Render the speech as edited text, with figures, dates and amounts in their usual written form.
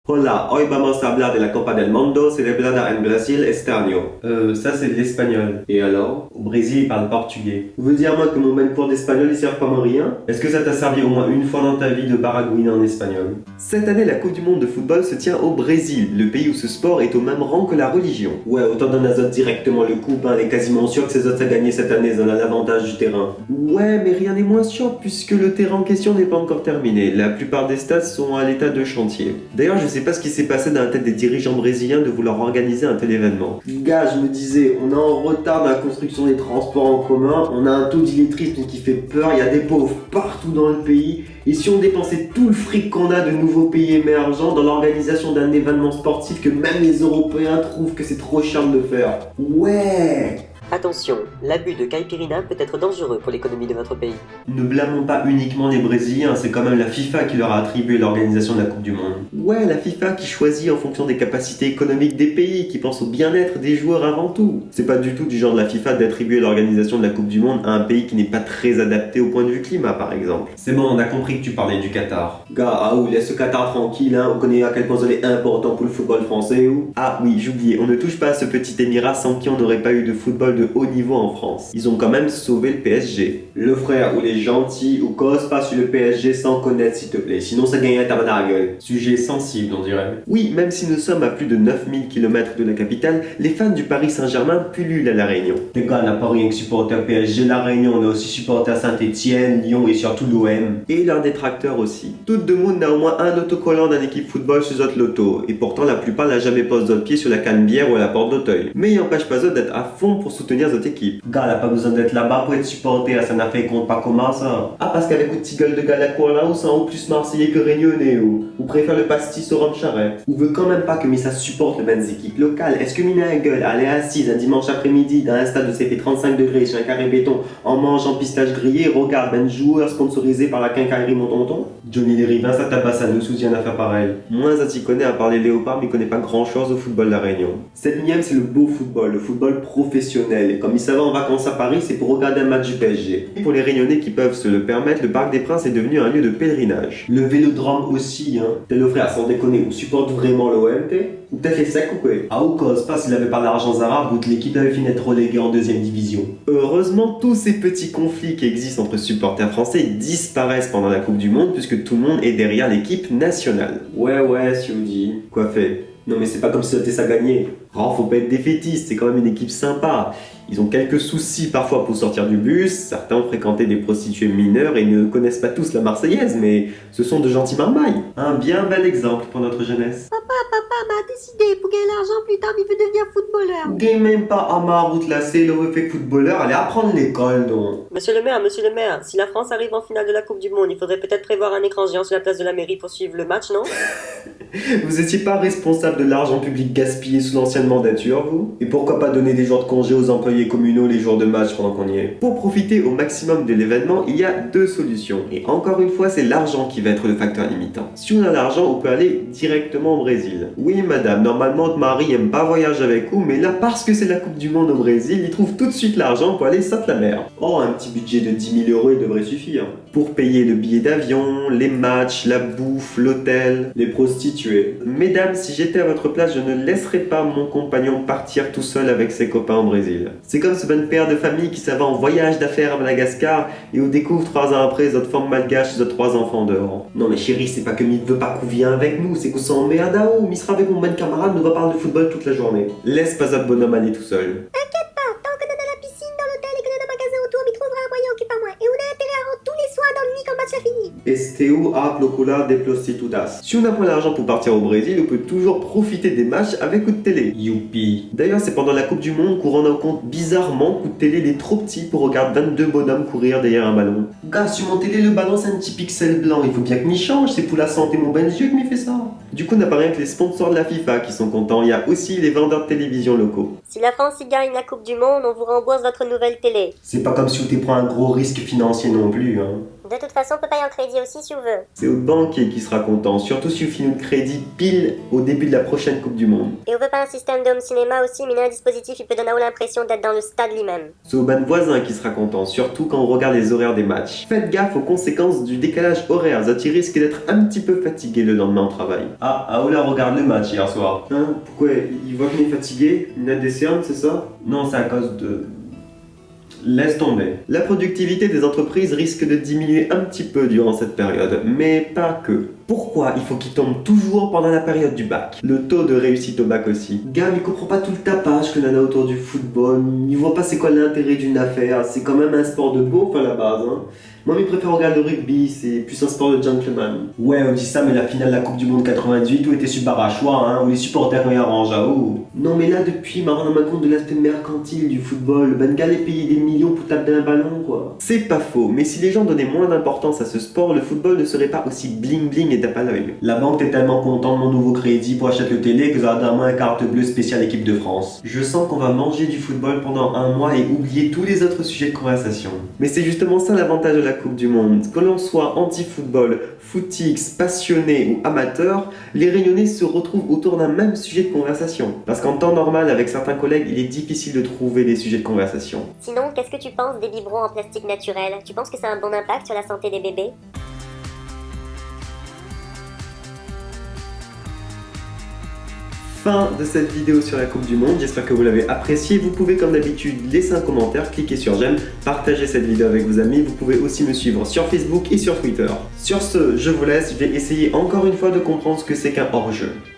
Hola, hoy vamos a hablar de la Copa del Mundo celebrada en Brasil este año. Ça c'est de l'espagnol. Et alors? Au Brésil, ils parlent portugais. Vous voulez dire moi que mon même cours d'espagnol il sert pas à rien? Est-ce que ça t'a servi au moins une fois dans ta vie de baragouiner en espagnol? Cette année, la Coupe du Monde de football se tient au Brésil, le pays où ce sport est au même rang que la religion. Ouais, autant donner à Zot directement le coup, ben, elle est quasiment sûre que c'est Zot a gagné cette année, ils en a l'avantage du terrain. Ouais, mais rien n'est moins sûr puisque le terrain en question n'est pas encore terminé. La plupart des stades sont à l'état de chantier. D'ailleurs, je sais pas ce qui s'est passé dans la tête des dirigeants brésiliens de vouloir organiser un tel événement. Gars, je me disais, on est en retard dans la construction des transports en commun, on a un taux d'illettrisme qui fait peur, il y a des pauvres partout dans le pays, et si on dépensait tout le fric qu'on a de nouveaux pays émergents dans l'organisation d'un événement sportif que même les Européens trouvent que c'est trop cher de le faire. Ouais! Attention, l'abus de caipirinha peut être dangereux pour l'économie de votre pays. Ne blâmons pas uniquement les Brésiliens, c'est quand même la FIFA qui leur a attribué l'organisation de la Coupe du Monde. Ouais, la FIFA qui choisit en fonction des capacités économiques des pays, qui pense au bien-être des joueurs avant tout. C'est pas du tout du genre de la FIFA d'attribuer l'organisation de la Coupe du Monde à un pays qui n'est pas très adapté au point de vue climat, par exemple. C'est bon, on a compris que tu parlais du Qatar. Gars, ah ou laisse le Qatar tranquille, hein, on connaît à quel point il est important pour le football français ou... Ah oui, j'oubliais, on ne touche pas à ce petit émirat sans qui on n'aurait pas eu de football de haut niveau en France. Ils ont quand même sauvé le PSG. Le frère ou les gentils ou cause pas sur le PSG sans connaître s'il te plaît, sinon ça gagne à ta dans la gueule. Sujet sensible on dirait. Oui, même si nous sommes à plus de 9000 km de la capitale, les fans du Paris Saint-Germain pullulent à La Réunion. Les gars, on n'a pas rien que supporter PSG La Réunion, on a aussi supporter Saint-Etienne, Lyon et surtout l'OM. Et leurs détracteurs aussi. Tout le monde a au moins un autocollant d'une équipe football sur notre loto, et pourtant la plupart n'a jamais posé d'autres pieds sur la canne bière ou à la porte d'Auteuil. Mais il n'empêche pas eux d'être à fond pour soutenir notre équipe. Gars, elle a pas besoin d'être là-bas pour être supporter, ça n'a fait compte pas comment ça. Ah, parce qu'avec une petite gueule de gars la cour là, ou ça en plus marseillais que réunionnais, ou préfère le pastis au rhum charrette. Ou veut quand même pas que Missa supporte les mêmes équipes locales. Est-ce que Mina a gueule, elle est assise un dimanche après-midi dans un stade où c'est fait 35 degrés sur un carré béton en mangeant pistache grillé, regarde un joueur sponsorisé par la quincaillerie Mon Tonton? Johnny Desrivins, ça tabasse à nous sous une affaire pareille. Moins ça s'y connaît à part les léopards, mais il connaît pas grand chose au football de la Réunion. Cette mième, c'est le beau football, le football professionnel. Et comme il savait en vacances à Paris, c'est pour regarder un match du PSG. Et pour les Réunionnais qui peuvent se le permettre, le Parc des Princes est devenu un lieu de pèlerinage. Le Vélodrome aussi, hein. T'es le frère, sans déconner, on supporte vraiment l'OMT? Ou peut-être les secs ou quoi? Ah ou cause, pas s'il avait pas d'argent Zara, ou que l'équipe avait fini d'être reléguée en deuxième division. Heureusement, tous ces petits conflits qui existent entre supporters français disparaissent pendant la Coupe du Monde, puisque tout le monde est derrière l'équipe nationale. Ouais, si vous dit. Quoi fait? Non mais c'est pas comme si c'était ça gagner. Oh, faut pas être défaitiste, c'est quand même une équipe sympa. Ils ont quelques soucis parfois pour sortir du bus, certains ont fréquenté des prostituées mineures et ne connaissent pas tous la Marseillaise, mais ce sont de gentils marmailles. Un bien bel exemple pour notre jeunesse. Papa m'a décidé, pour gagner l'argent plus tard, il veut devenir footballeur. Game même pas à ma route là, c'est le fait footballeur, allez apprendre l'école donc. Monsieur le maire, si la France arrive en finale de la Coupe du Monde, il faudrait peut-être prévoir un écran géant sur la place de la mairie pour suivre le match, non? Vous étiez pas responsable de l'argent public gaspillé sous l'ancienne mandature, vous? Et pourquoi pas donner des jours de congé aux employés communaux les jours de match pendant qu'on y est? Pour profiter au maximum de l'événement, il y a deux solutions. Et encore une fois, c'est l'argent qui va être le facteur limitant. Si on a l'argent, on peut aller directement au Brésil. Oui, madame, normalement, votre mari aime pas voyager avec vous, mais là, parce que c'est la Coupe du Monde au Brésil, il trouve tout de suite l'argent pour aller saute la mer. Oh, un petit budget de 10 000 euros, il devrait suffire. Pour payer le billet d'avion, les matchs, la bouffe, l'hôtel, les prostituées. Mesdames, si j'étais à votre place, je ne laisserais pas mon compagnon partir tout seul avec ses copains au Brésil. C'est comme ce bon père de famille qui s'en va en voyage d'affaires à Madagascar et on découvre 3 ans après votre femme malgache et votre 3 enfants dehors. Non mais chérie, c'est pas que ne veut pas qu'on vienne avec nous, c'est qu'on s'emmerde à où. Il sera avec mon bon camarade, nous va parler de football toute la journée. Laisse pas un bonhomme aller tout seul. T'inquiète pas, tant qu'on est dans la piscine, dans l'hôtel et qu'on a un magasin autour, il trouvera un moyen occupé à moi. Et on a intérêt à rentrer tous les soirs dans le lit quand le match a fini. Esteu a procura de prostitutas. Si on n'a pas l'argent pour partir au Brésil, on peut toujours profiter des matchs avec coup de télé. Youpi. D'ailleurs, c'est pendant la Coupe du Monde qu'on rend compte bizarrement coup de télé il est trop petit pour regarder 22 bonhommes courir derrière un ballon. Gars, sur mon télé, le ballon c'est un petit pixel blanc. Il faut bien que m'y change, c'est pour la santé mon ben Dieu que m'y fait ça. Du coup, on n'a pas rien que les sponsors de la FIFA qui sont contents. Il y a aussi les vendeurs de télévision locaux. Si la France y gagne la Coupe du Monde, on vous rembourse votre nouvelle télé. C'est pas comme si tu prends un gros risque financier non plus, hein. De toute façon, on peut payer en crédit aussi si on veut. C'est au banquier qui sera content, surtout si vous finissez le crédit pile au début de la prochaine Coupe du Monde. Et on veut pas un système de home cinéma aussi, mais il y a un dispositif qui peut donner l'impression d'être dans le stade lui-même. C'est au ban voisin qui sera content, surtout quand on regarde les horaires des matchs. Faites gaffe aux conséquences du décalage horaire, Zati risque d'être un petit peu fatigué le lendemain au travail. Ah, Aoula regarde le match hier soir. Hein? Pourquoi? Il voit qu'il est fatigué? Une décerne, c'est ça? Non, c'est à cause de... Laisse tomber. La productivité des entreprises risque de diminuer un petit peu durant cette période, mais pas que. Pourquoi il faut qu'il tombe toujours pendant la période du bac? Le taux de réussite au bac aussi. Gab, il comprend pas tout le tapage que l'on a autour du football. Il voit pas c'est quoi l'intérêt d'une affaire. C'est quand même un sport de beauf à la base, hein. Moi, il préfère regarder le rugby, c'est plus un sport de gentleman. Ouais, on dit ça, mais la finale de la Coupe du Monde 98, où était super à choix, hein, où les supporters ont arrangé à haut. Non, mais là, depuis, m'a rendu compte de l'aspect mercantile du football. Le Bengal est payé des millions pour taper un ballon, quoi. C'est pas faux, mais si les gens donnaient moins d'importance à ce sport, le football ne serait pas aussi bling bling et tape à l'œil. La banque est tellement contente de mon nouveau crédit pour acheter le télé que ça a d'un mois une carte bleue spéciale équipe de France. Je sens qu'on va manger du football pendant un mois et oublier tous les autres sujets de conversation. Mais c'est justement ça l'avantage de la Coupe du Monde. Que l'on soit anti-football, footix, passionné ou amateur, les Réunionnais se retrouvent autour d'un même sujet de conversation. Parce qu'en temps normal, avec certains collègues, il est difficile de trouver des sujets de conversation. Sinon, qu'est-ce que tu penses des biberons en plastique naturel? Tu penses que ça a un bon impact sur la santé des bébés? Fin de cette vidéo sur la Coupe du Monde, j'espère que vous l'avez appréciée. Vous pouvez comme d'habitude laisser un commentaire, cliquer sur j'aime, partager cette vidéo avec vos amis. Vous pouvez aussi me suivre sur Facebook et sur Twitter. Sur ce, je vous laisse, je vais essayer encore une fois de comprendre ce que c'est qu'un hors-jeu.